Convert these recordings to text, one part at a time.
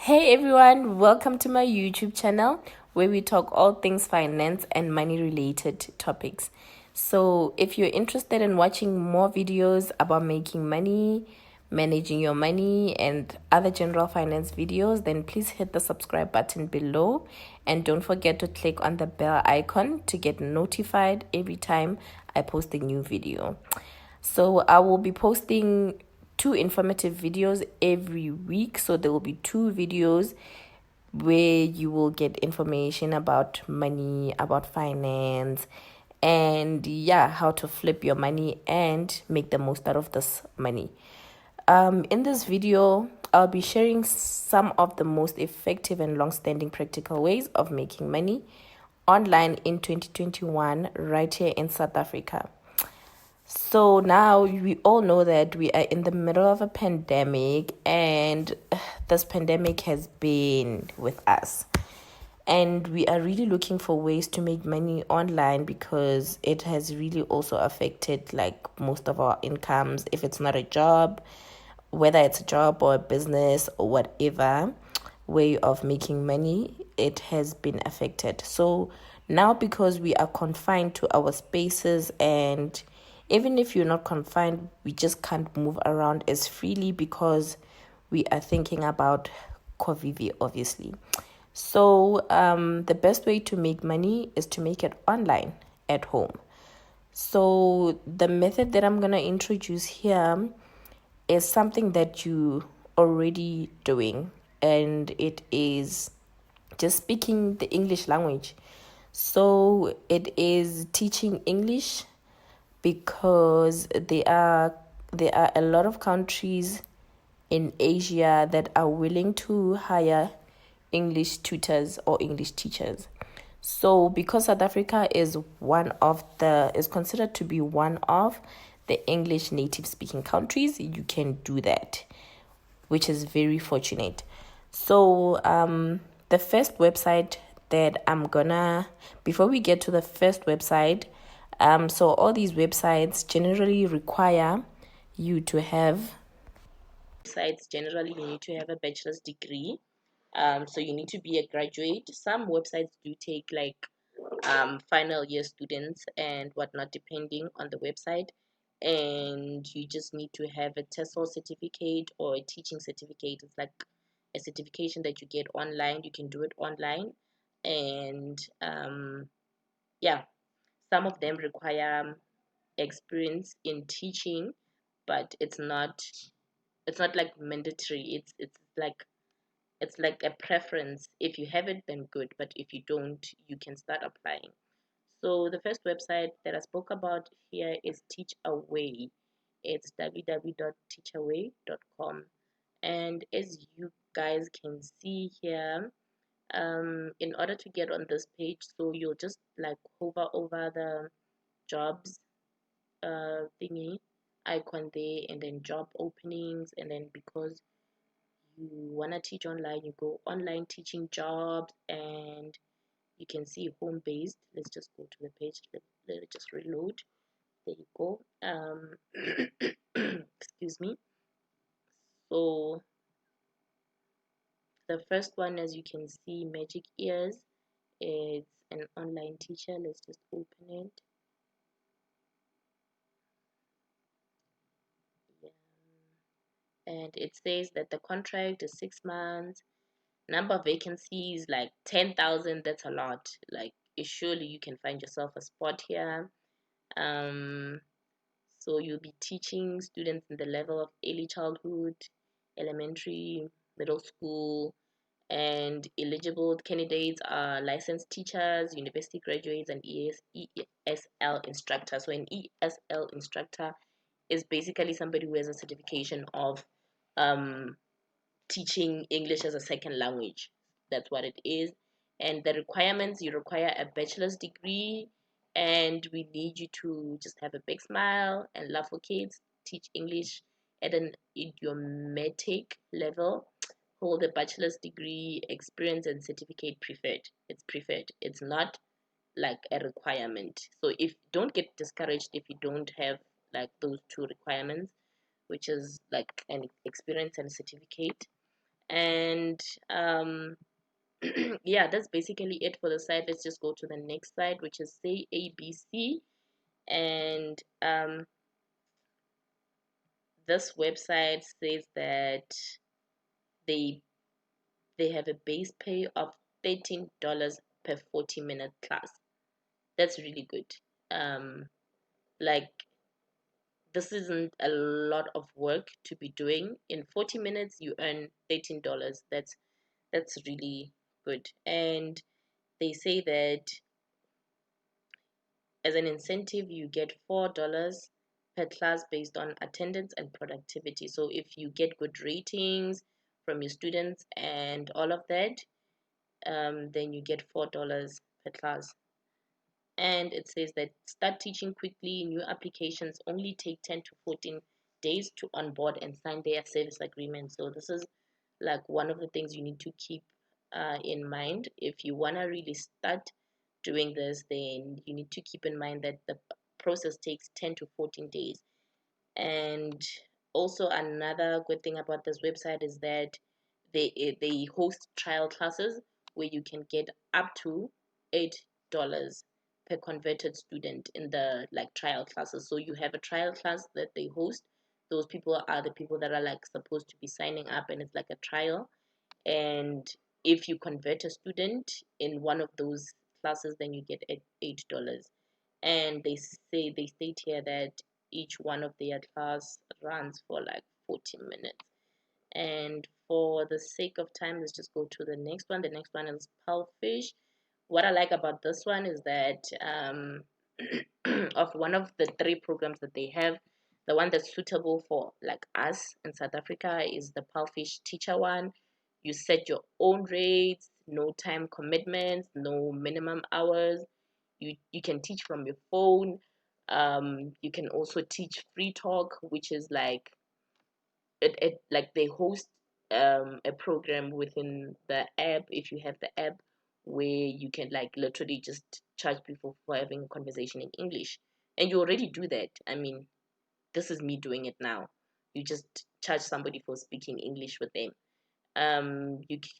Hey everyone, welcome to my YouTube channel where we talk all things finance and money related topics. So, if you're interested in watching more videos about making money, managing your money, and other general finance videos, then please hit the subscribe button below and don't forget to click on the bell icon to get notified every time I post a new video. So I will be posting two informative videos every week. So there will be two videos where you will get information about money, about finance, and yeah, how to flip your money and make the most out of this money. In this video, I'll be sharing some of the most effective and long-standing practical ways of making money online in 2021 right here in South Africa. So now we all know that we are in the middle of a pandemic, and this pandemic has been with us. And we are really looking for ways to make money online because it has really also affected like most of our incomes. If it's not a job, whether it's a job or a business or whatever way of making money, it has been affected. So now, because we are confined to our spaces, and even if you're not confined, we just can't move around as freely because we are thinking about COVID, obviously. So the best way to make money is to make it online at home. So the method that I'm going to introduce here is something that you already doing, and it is just speaking the English language. So it is teaching English because there are a lot of countries in Asia that are willing to hire English tutors or English teachers. So because South Africa is considered to be one of the English native speaking countries, you can do that, which is very fortunate. So the first website that I'm gonna before we get to the first website, so all these websites generally require you to have websites generally you need to have a bachelor's degree. So you need to be a graduate. Some websites do take like final year students and whatnot, depending on the website. And you just need to have a TESOL certificate or a teaching certificate. It's like a certification that you get online. You can do it online. And yeah, some of them require experience in teaching, but it's not like mandatory. It's like a preference. If you have it, then good. But if you don't, you can start applying. So the first website that I spoke about here is Teachaway. It's www.teachaway.com. And as you guys can see here, in order to get on this page, so you'll just like hover over the jobs thingy icon there, and then job openings, and then because you want to teach online, you go online teaching jobs, and you can see home based. Let's just go to the page. Let it just reload. There you go. Excuse me. So the first one, as you can see, Magic Ears, it's an online teacher. Let's just open it. Yeah. And it says that the contract is 6 months. Number of vacancies like 10,000. That's a lot. Like, surely you can find yourself a spot here. Um, So you'll be teaching students in the level of early childhood, elementary, middle school, and eligible candidates are licensed teachers, university graduates, and ESL instructors. So an ESL instructor is basically somebody who has a certification of um, teaching English as a second language. That's what it is. And the requirements, you require a bachelor's degree, and we need you to just have a big smile and love for kids, teach English at an idiomatic level, hold a bachelor's degree, experience and certificate preferred. It's preferred. It's not like a requirement. So if don't get discouraged if you don't have like those two requirements, which is like an experience and certificate. And yeah, that's basically it for the site. Let's just go to the next site, which is Say ABC. And this website says that they they have a base pay of $13 per 40-minute class. That's really good. Like, this isn't a lot of work to be doing. In 40 minutes you earn $13. That's really good. And they say that as an incentive you get $4 per class based on attendance and productivity. So if you get good ratings from your students and all of that, then you get $4 per class. And it says that start teaching quickly. New applications only take 10 to 14 days to onboard and sign their service agreement. So this is like one of the things you need to keep in mind. If you want to really start doing this, then you need to keep in mind that the process takes 10 to 14 days. And also another good thing about this website is that they host trial classes where you can get up to $8 per converted student in the like trial classes. So you have a trial class that they host. Those people are the people that are like supposed to be signing up, and it's like a trial. And if you convert a student in one of those classes, then you get $8. And they state here that each one of their class runs for like 40 minutes. And for the sake of time, let's just go to the next one. The next one is Pulfish. What I like about this one is that of one of the three programs that they have, the one that's suitable for like us in South Africa is the Pulfish teacher one. You set your own rates, no time commitments, no minimum hours. You can teach from your phone. You can also teach free talk, which is like it like they host a program within the app, if you have the app, where you can like literally just charge people for having a conversation in English. And you already do that. I mean, this is me doing it now. You just charge somebody for speaking English with them.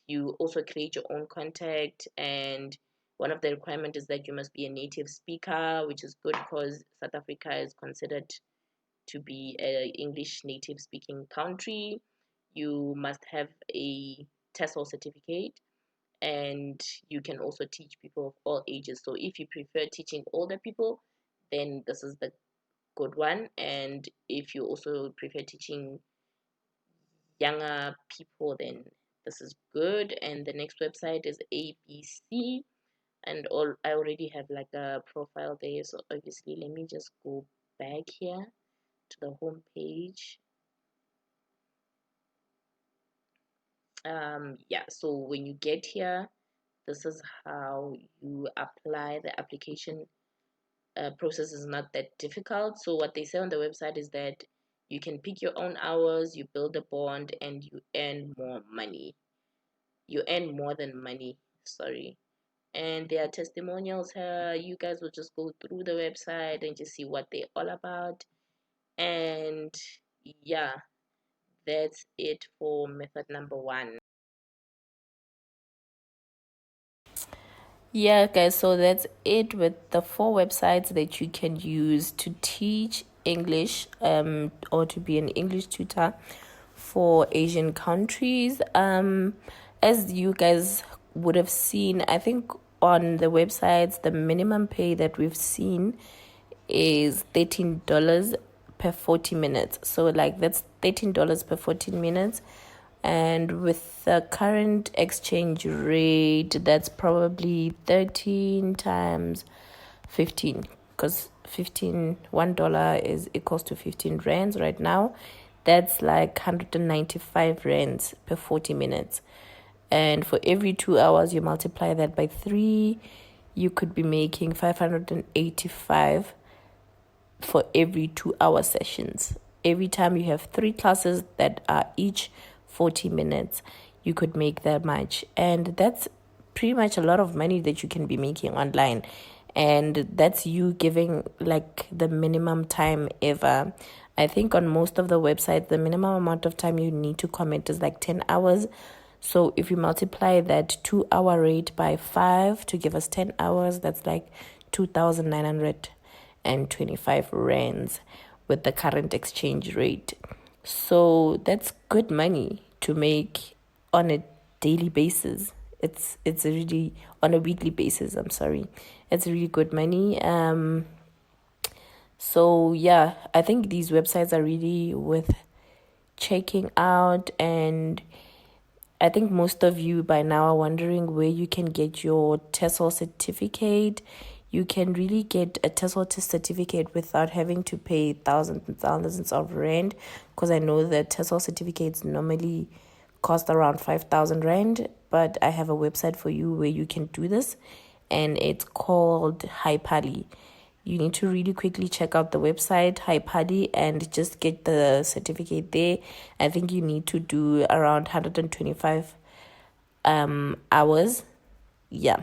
You also create your own contact, and one of the requirements is that you must be a native speaker, which is good because South Africa is considered to be a English native speaking country. You must have a TESOL certificate, and you can also teach people of all ages. So if you prefer teaching older people, then this is the good one. And if you also prefer teaching younger people, then this is good. And the next website is ABC. And all I already have like a profile there, so obviously let me just go back here to the home page. Yeah, so when you get here, this is how you apply. The application process is not that difficult. So what they say on the website is that you can pick your own hours, you build a bond, and you earn more money. You earn more than money, sorry. And there are testimonials here. You guys will just go through the website and just see what they're all about. And yeah, that's it for method number one. Yeah, guys, so that's it with the four websites that you can use to teach English or to be an English tutor for Asian countries. As you guys would have seen, I think on the websites, the minimum pay that we've seen is $13 per 40 minutes. So like that's $13 per 14 minutes. And with the current exchange rate, that's probably 13 times 15, because $1 is equals to 15 rands right now. That's like 195 rands per 40 minutes. And for every 2 hours, you multiply that by 3, you could be making 585 for every 2 hour sessions. Every time you have 3 classes that are each 40 minutes, you could make that much. And that's pretty much a lot of money that you can be making online. And that's you giving like the minimum time ever. I think on most of the websites, the minimum amount of time you need to commit is like 10 hours. So if you multiply that 2-hour rate by 5 to give us 10 hours, that's like 2,925 rands with the current exchange rate. So that's good money to make on a daily basis. It's really on a weekly basis. I'm sorry, it's really good money. So yeah, I think these websites are really worth checking out, and I think most of you by now are wondering where you can get your TESOL certificate. You can really get a TESOL certificate without having to pay thousands and thousands of rand, because I know that TESOL certificates normally cost around 5,000 rand, but I have a website for you where you can do this, and it's called Hypali. You need to really quickly check out the website Hypali and just get the certificate there. I think you need to do around 125 hours, yeah,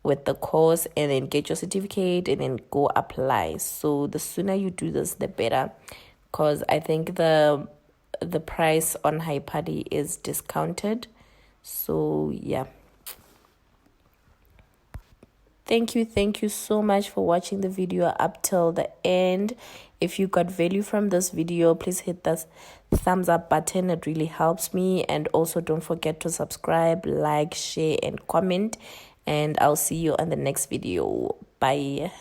with the course, and then get your certificate and then go apply. So the sooner you do this, the better, because I think the price on Hypali is discounted. So yeah. Thank you so much for watching the video up till the end. If you got value from this video, please hit the thumbs up button. It really helps me. And also don't forget to subscribe, like, share, and comment. And I'll see you on the next video. Bye.